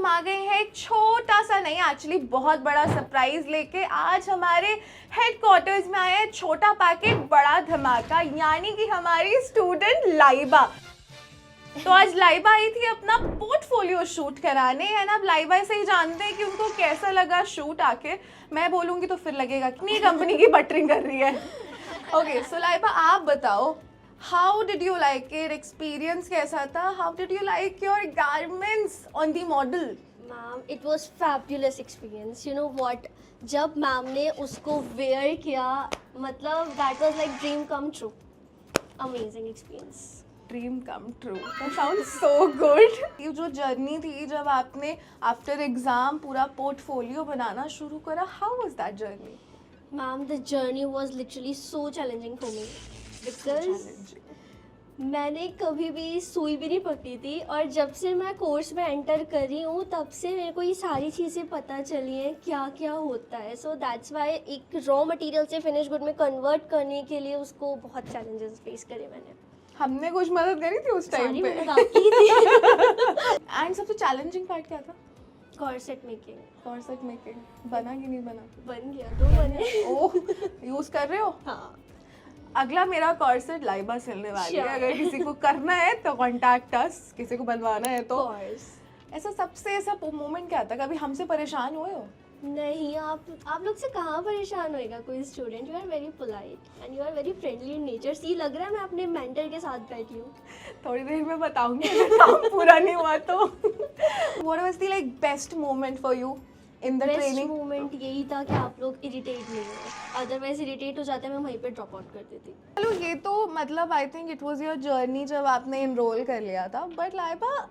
आ गए हैं एक छोटा सा नहीं, एक्चुअली बहुत बड़ा सरप्राइज लेके। आज हमारे हेडक्वार्टर्स में आया है छोटा पैकेट बड़ा धमाका, यानी कि हमारी स्टूडेंट लाइबा। तो आज लाइबा आई थी अपना पोर्टफोलियो शूट कराने, एंड आप लाइबा से ही जानते हैं कि उनको कैसा लगा शूट आके। मैं बोलूँगी तो फिर लगेगा कितनी कंपनी की बटरिंग कर रही है। ओके, सो लाइबा आप बताओ, how did you like it? Experience कैसा था? How did you like your garments on the model? Ma'am, it was fabulous experience. You know what, जब मैम ने उसको वेयर किया, मतलब that was like dream come true. Amazing experience. Dream come true, that sounds so good. ये जो journey थी जब आपने आफ्टर एग्जाम पूरा पोर्टफोलियो बनाना शुरू करा, how was that journey? Ma'am, the journey was literally so challenging for me because मैंने कभी भी सुई भी नहीं पकड़ी थी, और जब से मैं कोर्स में एंटर कर रही हूँ तब से मेरे को ये सारी चीज़ें पता चली हैं क्या क्या होता है। सो दैट्स वाई एक रॉ मटेरियल से फिनिश गुड में कन्वर्ट करने के लिए उसको बहुत चैलेंजेस फेस करे मैंने। हमने कुछ मदद करी थी उस टाइम पे? मदद आपकी थी। एंड सबसे चैलेंजिंग पार्ट क्या था? Corset making. कॉर्सेट मेकिंग बना कि नहीं बना? बन गया, तो बने। ओह, यूज कर रहे हो? हाँ। अगला मेरा कॉर्सेट लाइबा सिलने वाली है, अगर किसी को करना है तो कॉन्टैक्ट अस, किसी को बनवाना है तो। ऐसा सबसे ऐसा मोमेंट क्या था, कभी हमसे परेशान हुए हो? नहीं, आप लोग से कहाँ परेशान होएगा कोई student. You are very polite and you are very friendly in nature. See, लग रहा है मैं अपने मेंटर के साथ बैठी हूँ। थोड़ी देर में बताऊंगी अगर काम पूरा नहीं हुआ तो। What was the like best moment for you in the training? Best moment यही था कि आप लोग इरिटेट नहीं हुए, अदरवाइज इरिटेट हो जाते मैं वहीं पे ड्रॉप आउट कर देती। चलो, ये तो मतलब I think it was your journey जब आपने इनरोल कर लिया था, but Laiba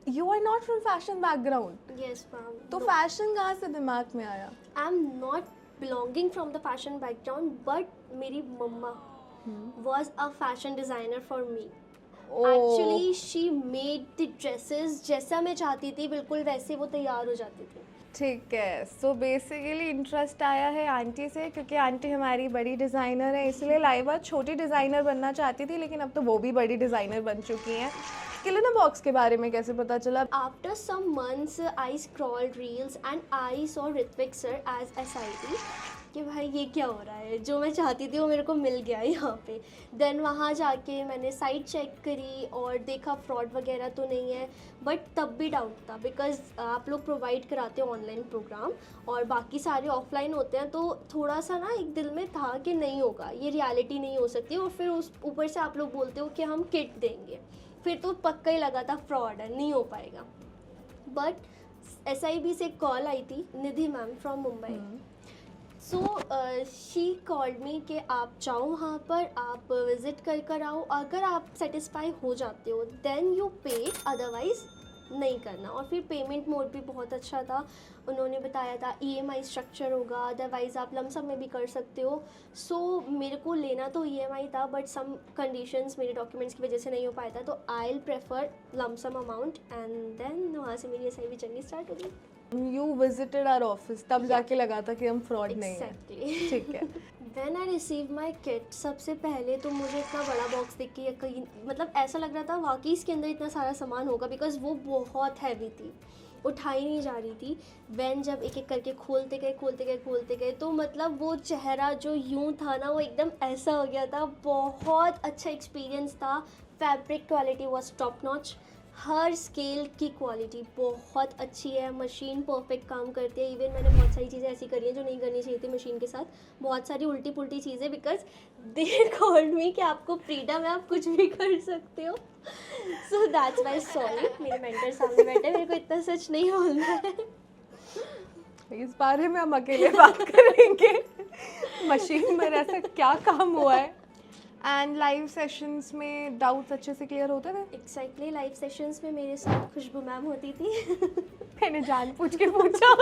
you are not from fashion background. Yes ma'am. तो फैशन कहाँ से दिमाग में आया? I am not belonging from the fashion background, but मेरी मम्मा was a fashion designer for me. Actually she made the dresses जैसा मैं चाहती थी, बिल्कुल वैसे वो तैयार हो जाती थी। ठीक है, सो बेसिकली इंटरेस्ट आया है आंटी से, क्योंकि आंटी हमारी बड़ी डिज़ाइनर है, इसलिए लाइबा छोटी डिज़ाइनर बनना चाहती थी, लेकिन अब तो वो भी बड़ी डिज़ाइनर बन चुकी हैं। किल इन अ बॉक्स के बारे में कैसे पता चला? After some months, I scrolled reels and I saw Ritwik sir as SIT कि भाई ये क्या हो रहा है, जो मैं चाहती थी वो मेरे को मिल गया यहाँ पे। देन वहाँ जाके मैंने साइट चेक करी और देखा फ्रॉड वगैरह तो नहीं है, बट तब भी डाउट था बिकॉज आप लोग प्रोवाइड कराते हो ऑनलाइन प्रोग्राम और बाकी सारे ऑफलाइन होते हैं, तो थोड़ा सा ना एक दिल में था कि नहीं होगा, ये रियलिटी नहीं हो सकती। और फिर उस ऊपर से आप लोग बोलते हो कि हम किट देंगे, फिर तो पक्का ही लगा था फ्रॉड है, नहीं हो पाएगा। बट SIB से कॉल आई थी, Nidhi ma'am from Mumbai. So she called me कि आप जाओ वहाँ पर, आप विज़िट कर आओ, अगर आप सेटिस्फाई हो जाते हो देन यू पे, अदरवाइज़ नहीं करना। और फिर पेमेंट मोड भी बहुत अच्छा था, उन्होंने बताया था EMI स्ट्रक्चर होगा, अदरवाइज़ आप लमसम में भी कर सकते हो। सो मेरे को लेना तो EMI था, बट सम कंडीशंस मेरे डॉक्यूमेंट्स की वजह से नहीं हो पाया था, तो I will prefer lump sum amount. And then वहाँ से मेरी SIB जर्नी स्टार्ट हो गई। You visited our office, तब जाके लगा था कि हम फ्रॉड नहीं है। ठीक है। When I received my kit, सबसे पहले तो मुझे इतना बड़ा बॉक्स देख के कहीं मतलब ऐसा लग रहा था वाकई इसके अंदर इतना सारा सामान होगा, बिकॉज वो बहुत हैवी थी, उठाई नहीं जा रही थी। वैन जब एक एक करके खोलते गए तो मतलब वो चेहरा जो यूं था ना, वो एकदम ऐसा हो गया था। बहुत अच्छा एक्सपीरियंस था। Fabric quality was top notch, her scale की क्वालिटी बहुत अच्छी है, मशीन परफेक्ट काम करती है। इवन मैंने बहुत सारी चीज़ें ऐसी करी हैं जो नहीं करनी चाहिए थी मशीन के साथ, बहुत सारी उल्टी पुल्टी चीज़ें, बिकॉज दे कॉल्ड मी कि आपको फ्रीडम है, आप कुछ भी कर सकते हो। सो दैट्स वाई सॉरी, मेरे मेंटर सामने बैठे, मेरे को इतना सच नहीं बोलना है। इस बारे में हम अकेले बात करेंगे। मशीन में ऐसा क्या काम हुआ है? एंड लाइव सेशंस में डाउट्स अच्छे से क्लियर होते थे? एक्जैक्टली, लाइव सेशंस में मेरे साथ खुशबू मैम होती थी। मैंने जानबूझ के पूछा।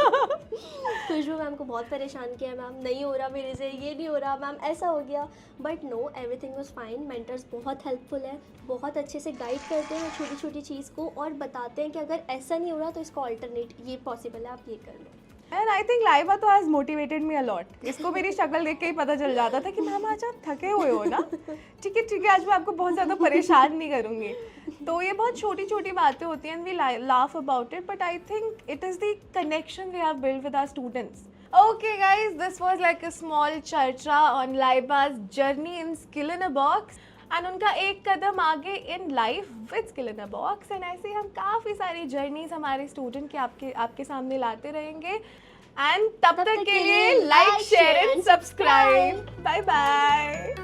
खुशबू मैम को बहुत परेशान किया, मैम नहीं हो रहा मेरे से, ये नहीं हो रहा, मैम ऐसा हो गया, but no, everything was fine. Mentors बहुत हेल्पफुल है, बहुत अच्छे से गाइड करते हैं छोटी छोटी चीज़ को, और बताते हैं कि अगर ऐसा नहीं हो रहा तो इसको ऑल्टरनेट ये पॉसिबल है, आप ये कर लो। एंड आई थिंक लाइबा तो हैज मोटिवेटेड मी अलॉट। इसको मेरी शक्ल देख के ही पता चल जाता था कि मैम आज आप थके हुए हो ना, ठीक है आज मैं आपको बहुत ज़्यादा परेशान नहीं करूँगी। तो ये बहुत छोटी छोटी बातें होती हैं, we laugh about it, but I think it is the connection we have built with our students. Okay guys, this was like a small charcha on Laiba's journey in Skill in a Box and उनका एक कदम आगे in life with Skill in a Box, and ऐसे हम काफ़ी सारी journeys हमारे student के आपके सामने लाते रहेंगे, एंड तब तक के लिए like share and subscribe. Bye bye.